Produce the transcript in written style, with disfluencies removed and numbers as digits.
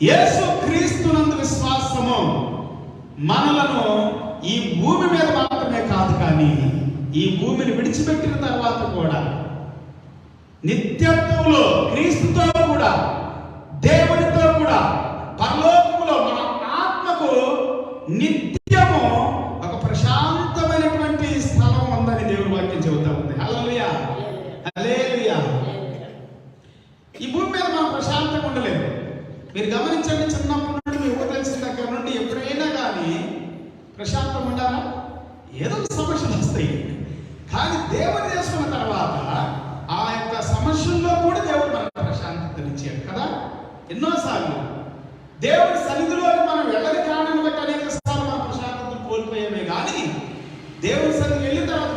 యేసు క్రీస్తునందు విశ్వాసము మనలను ఈ భూమి మీద మాత్రమే కాదు, కానీ ఈ భూమిని విడిచిపెట్టిన తర్వాత కూడా నిత్యత్వంలో క్రీస్తుతో కూడా, దేవునితో కూడా పరలోకములో మన ఆత్మకు నిత్యము ఒక ప్రశాంతమైనటువంటి స్థలం ఉందని దేవుని వాక్యం చెబుతా ఉంది. హల్లెలూయా, హల్లెలూయా. ఈ భూమి మీద మనం ప్రశాంతంగా ఉండలేదు. మీరు గమనించండి, చిన్నప్పటి నుండి మీ ఊహ తెలిసిన దగ్గర నుండి ఎప్పుడైనా కానీ ప్రశాంతంగా ఉండాలా? ఏదో సమస్యలు వస్తాయి, కానీ దేవుని చేసుకున్న తర్వాత ఆ యొక్క సమస్యల్లో కూడా దేవుడు మనకు ప్రశాంతతనిచ్చాడు కదా. ఎన్నోసార్లు దేవుడి సన్నిధిలోకి మనం వెళ్ళని కారణం బట్టి అనేక సార్లు మన ప్రశాంతతను కోల్పోయామే, కానీ దేవుడి సన్నిధికి వెళ్ళిన తర్వాత